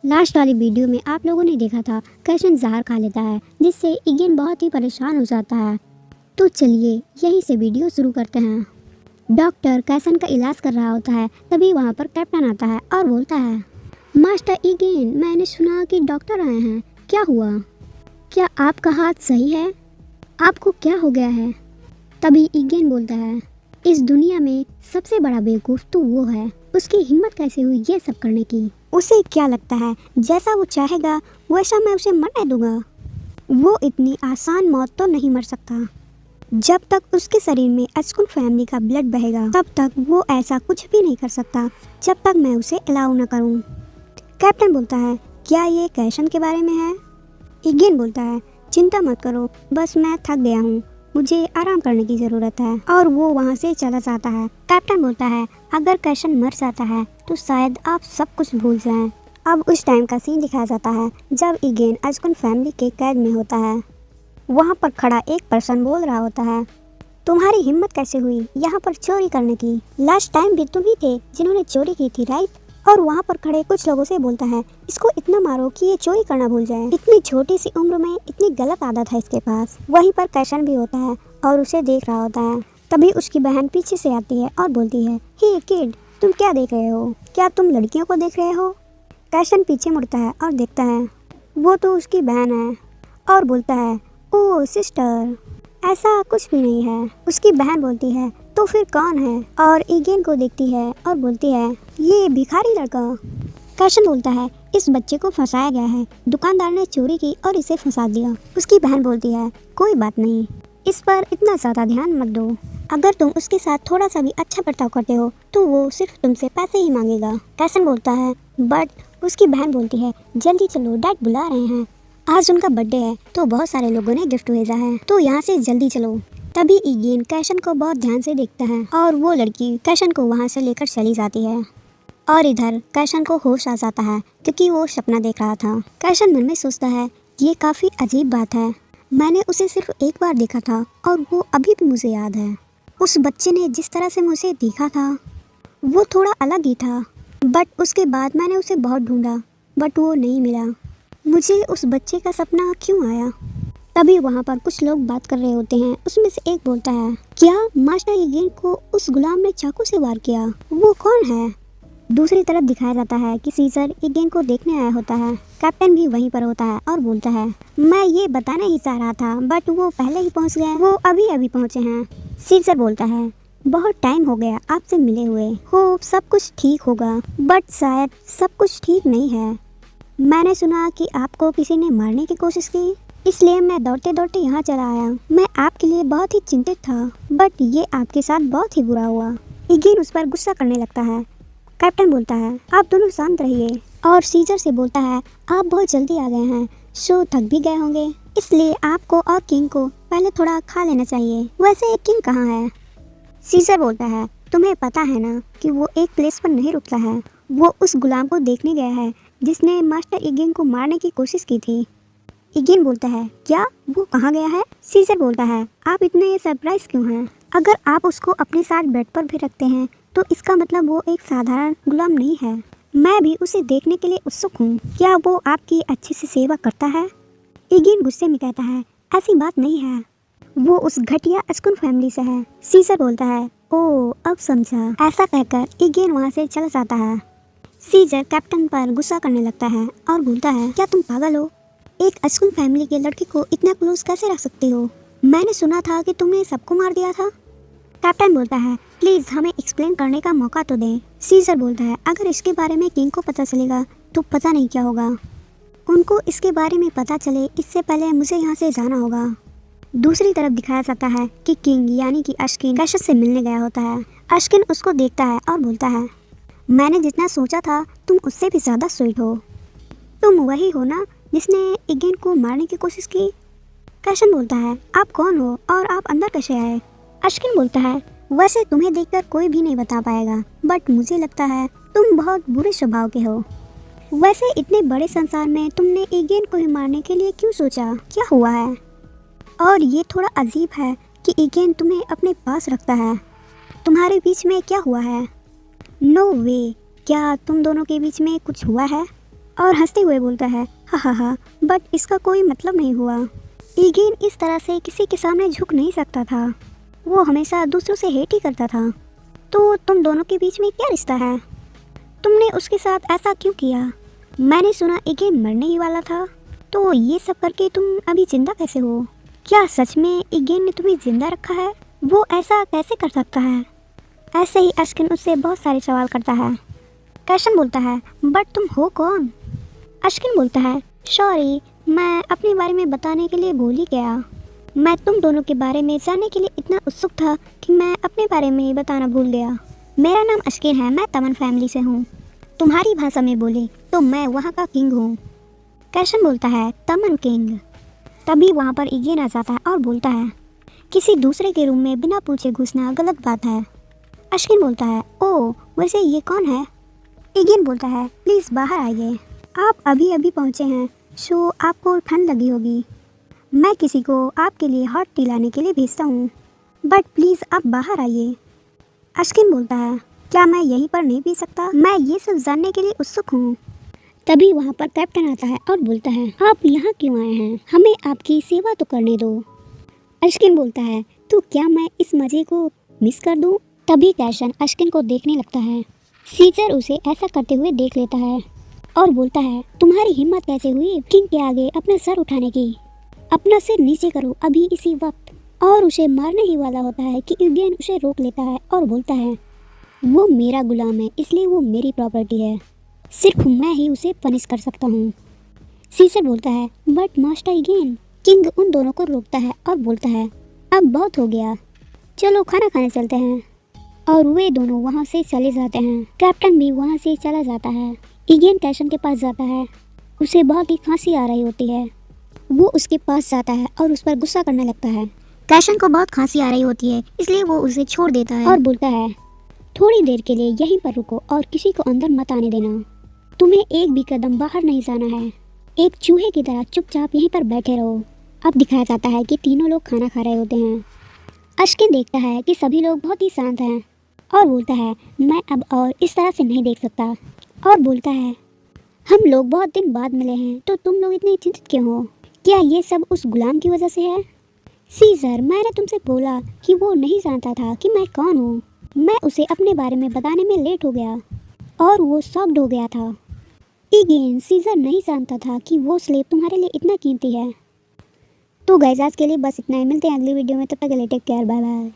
Last वाली video में आप लोगों ने देखा था कैशन जहर खा लेता है जिससे इगेन बहुत ही परेशान हो जाता है। तो चलिए यहीं से वीडियो शुरू करते हैं। डॉक्टर कैशन का इलाज कर रहा होता है, तभी वहाँ पर कैप्टन आता है और बोलता है, मास्टर इगेन, मैंने सुना कि डॉक्टर आए हैं, क्या हुआ? क्या आपका हाथ सही है? आपको क्या हो गया है? तभी इगेन बोलता है, इस दुनिया में सबसे बड़ा बेवकूफ़ तो वो है, उसकी हिम्मत कैसे हुई ये सब करने की? उसे क्या लगता है जैसा वो चाहेगा वैसा मैं उसे मरने दूंगा? वो इतनी आसान मौत तो नहीं मर सकता। जब तक उसके शरीर में अस्कुन फैमिली का ब्लड बहेगा तब तक वो ऐसा कुछ भी नहीं कर सकता जब तक मैं उसे अलाउ न करूं। कैप्टन बोलता है, क्या ये कैशन के बारे में है? इगेन बोलता है, चिंता मत करो, बस मैं थक गया हूँ, मुझे आराम करने की ज़रूरत है। और वो वहाँ से चला जाता है। कैप्टन बोलता है, अगर कैशन मर जाता है तो शायद आप सब कुछ भूल जाएं। अब उस टाइम का सीन दिखाया जाता है जब इगेन अस्कुन फैमिली के कैद में होता है। वहाँ पर खड़ा एक पर्सन बोल रहा होता है, तुम्हारी हिम्मत कैसे हुई यहाँ पर चोरी करने की? लास्ट टाइम भी तुम ही थे जिन्होंने चोरी की थी, राइट? और वहाँ पर खड़े कुछ लोगों से बोलता है, इसको इतना मारो कि ये चोरी करना भूल जाए। इतनी छोटी सी उम्र में इतनी गलत आदत है इसके पास। वहीं पर कैशन भी होता है और उसे देख रहा होता है। तभी उसकी बहन पीछे से आती है और बोलती है, हे किड, तुम क्या देख रहे हो? क्या तुम लड़कियों को देख रहे हो? कैशन पीछे मुड़ता है और देखता है वो तो उसकी बहन है और बोलता है, ओह सिस्टर, ऐसा कुछ भी नहीं है। उसकी बहन बोलती है, तो फिर कौन है? और इगेन को देखती है और बोलती है, ये भिखारी लड़का। कैशन बोलता है, इस बच्चे को फंसाया गया है, दुकानदार ने चोरी की और इसे फंसा दिया। उसकी बहन बोलती है, कोई बात नहीं, इस पर इतना ज़्यादा ध्यान मत दो। अगर तुम उसके साथ थोड़ा सा भी अच्छा बर्ताव करते हो तो वो सिर्फ तुमसे पैसे ही मांगेगा। कैशन बोलता है, बट उसकी बहन बोलती है, जल्दी चलो, डैड बुला रहे हैं, आज उनका बर्थडे है तो बहुत सारे लोगों ने गिफ्ट भेजा है, तो यहाँ से जल्दी चलो। तभी इगेन कैशन को बहुत ध्यान से देखता है और वो लड़की कैशन को वहाँ से लेकर चली जाती है। और इधर कैशन को होश आ जाता है क्योंकि वो सपना देख रहा था। कैशन मन में सोचता है, ये काफ़ी अजीब बात है, मैंने उसे सिर्फ एक बार देखा था और वो अभी भी मुझे याद है। उस बच्चे ने जिस तरह से मुझे देखा था वो थोड़ा अलग ही था, बट उसके बाद मैंने उसे बहुत ढूंढा बट वो नहीं मिला। मुझे उस बच्चे का सपना क्यों आया? तभी वहाँ पर कुछ लोग बात कर रहे होते हैं। उसमें से एक बोलता है, क्या मास्टर इगेन को उस गुलाम ने चाकू से वार किया? वो कौन है? दूसरी तरफ दिखाया जाता है कि सीजर इगेन को देखने आया होता है। कैप्टन भी वहीं पर होता है और बोलता है, मैं ये बताना ही चाह रहा था बट वो पहले ही पहुँच गए, वो अभी अभी पहुँचे हैं। सीजर बोलता है, बहुत टाइम हो गया आपसे मिले हुए, होप सब कुछ ठीक होगा, बट शायद सब कुछ ठीक नहीं है। मैंने सुना कि आपको किसी ने मारने की कोशिश की, इसलिए मैं दौड़ते दौड़ते यहाँ चला आया। मैं आपके लिए बहुत ही चिंतित था बट ये आपके साथ बहुत ही बुरा हुआ। इगेन उस पर गुस्सा करने लगता है। कैप्टन बोलता है, आप दोनों शांत रहिए। और सीजर से बोलता है, आप बहुत जल्दी आ गए हैं, सो थक भी गए होंगे, इसलिए आपको और किंग को पहले थोड़ा खा लेना चाहिए। वैसे किंग कहाँ है? सीजर बोलता है, तुम्हें पता है ना कि वो एक प्लेस पर नहीं रुकता है, वो उस गुलाम को देखने गया है जिसने मास्टर इगेन को मारने की कोशिश की थी। इगेन बोलता है, क्या वो कहाँ गया है? सीजर बोलता है, आप इतने सरप्राइज क्यों हैं? अगर आप उसको अपने साथ बेड पर भी रखते हैं तो इसका मतलब वो एक साधारण गुलाम नहीं है। मैं भी उसे देखने के लिए उत्सुक हूँ। क्या वो आपकी अच्छे से सेवा करता है? इगेन गुस्से में कहता है, ऐसी बात नहीं है, वो उस घटिया अस्कुन फैमिली से है। सीजर बोलता है, ओह अब समझा। ऐसा कहकर इगेन वहाँ से चला जाता है। सीजर कैप्टन पर गुस्सा करने लगता है और बोलता है, क्या तुम पागल हो? एक अस्कुन फैमिली के लड़के को इतना क्लोज कैसे रख सकते हो? मैंने सुना था कि तुमने सबको मार दिया था। कैप्टन बोलता है, प्लीज़ हमें एक्सप्लेन करने का मौका तो दें। सीजर बोलता है, अगर इसके बारे में किंग को पता चलेगा तो पता नहीं क्या होगा। उनको इसके बारे में पता चले इससे पहले मुझे यहाँ से जाना होगा। दूसरी तरफ दिखाया जाता है कि किंग यानी कि अश्किन कैशन से मिलने गया होता है। अश्किन उसको देखता है और बोलता है, मैंने जितना सोचा था तुम उससे भी ज़्यादा स्वीट हो। तुम वही हो ना जिसने इगेन को मारने की कोशिश की? कैशन बोलता है, आप कौन हो और आप अंदर कैसे आए? अश्किन बोलता है, वैसे तुम्हें देखकर कोई भी नहीं बता पाएगा बट मुझे लगता है तुम बहुत बुरे स्वभाव के हो। वैसे इतने बड़े संसार में तुमने इगेन को ही मारने के लिए क्यों सोचा? क्या हुआ है? और ये थोड़ा अजीब है कि इगेन तुम्हें अपने पास रखता है। तुम्हारे बीच में क्या हुआ है? नो वे, क्या तुम दोनों के बीच में कुछ हुआ है? और हंसते हुए बोलता है, हा, बट इसका कोई मतलब नहीं हुआ। ईगेन इस तरह से किसी के सामने झुक नहीं सकता था, वो हमेशा दूसरों से हेट ही करता था। तो तुम दोनों के बीच में क्या रिश्ता है? तुमने उसके साथ ऐसा क्यों किया? मैंने सुना ईगेन मरने ही वाला था, तो ये सब करके तुम अभी जिंदा कैसे हो? क्या सच में ईगेन ने तुम्हें जिंदा रखा है? वो ऐसा कैसे कर सकता है? ऐसे ही अश्किन उससे बहुत सारे सवाल करता है। कैशन बोलता है, बट तुम हो कौन? अश्किन बोलता है, सॉरी, मैं अपने बारे में बताने के लिए भूल ही गया। मैं तुम दोनों के बारे में जानने के लिए इतना उत्सुक था कि मैं अपने बारे में बताना भूल गया। मेरा नाम अश्किन है, मैं तमन फैमिली से हूँ। तुम्हारी भाषा में बोले तो मैं वहाँ का किंग हूँ। कैशन बोलता है, तमन किंग। तभी वहाँ पर ईगेन आ जाता है और बोलता है, किसी दूसरे के रूम में बिना पूछे घुसना गलत बात है। अश्किन बोलता है, ओ वैसे ये कौन है? ईगेन बोलता है, प्लीज़ बाहर आइए, आप अभी अभी पहुँचे हैं, सो आपको ठंड लगी होगी। मैं किसी को आपके लिए हॉट टी लाने के लिए भेजता हूँ, बट प्लीज़ आप बाहर आइए। अश्किन बोलता है, क्या मैं यहीं पर नहीं पी सकता? मैं ये सब जानने के लिए उत्सुक हूँ। तभी वहाँ पर कैप्टन आता है और बोलता है, आप यहाँ क्यों आए हैं? हमें आपकी सेवा तो करने दो। अश्किन बोलता है, तो क्या मैं इस मज़े को मिस कर दूँ? तभी कैशन अश्किन को देखने लगता है। सीजर उसे ऐसा करते हुए देख लेता है और बोलता है, तुम्हारी हिम्मत कैसे हुई किंग के आगे अपना सर उठाने की? अपना सिर नीचे करो अभी इसी वक्त। और उसे मारने ही वाला होता है कि ईगेन उसे रोक लेता है और बोलता है, वो मेरा गुलाम है, इसलिए वो मेरी प्रॉपर्टी है, सिर्फ मैं ही उसे पनिश कर सकता हूँ। सीजर बोलता है, बट मास्टर ईगेन। किंग उन दोनों को रोकता है और बोलता है, अब बहुत हो गया, चलो खाना खाने चलते हैं। और वे दोनों वहाँ से चले जाते हैं। कैप्टन भी वहाँ से चला जाता है। ईगेन कैशन के पास जाता है, उसे बहुत ही खांसी आ रही होती है। वो उसके पास जाता है और उस पर गुस्सा करने लगता है। कैशन को बहुत खांसी आ रही होती है, इसलिए वो उसे छोड़ देता है और बोलता है, थोड़ी देर के लिए यहीं पर रुको और किसी को अंदर मत आने देना। तुम्हें एक भी कदम बाहर नहीं जाना है, एक चूहे की तरह चुपचाप यहीं पर बैठे रहो। अब दिखाया जाता है कि तीनों लोग खाना खा रहे होते हैं। अश्किन देखता है कि सभी लोग बहुत ही शांत हैं और बोलता है, मैं अब और इस तरह से नहीं देख सकता। और बोलता है, हम लोग बहुत दिन बाद मिले हैं, तो तुम लोग इतने चिंतित क्यों हो? क्या ये सब उस गुलाम की वजह से है? सीजर, मैंने तुमसे बोला कि वो नहीं जानता था कि मैं कौन हूँ। मैं उसे अपने बारे में बताने में लेट हो गया और वो शॉक्ड हो गया था। ईगेन, सीजर नहीं जानता था कि वो स्लेव तुम्हारे लिए इतना कीमती है। तो गाइस आज के लिए बस इतना ही, मिलते हैं अगली वीडियो में, तब तक के लिए टेक केयर, बाय बाय।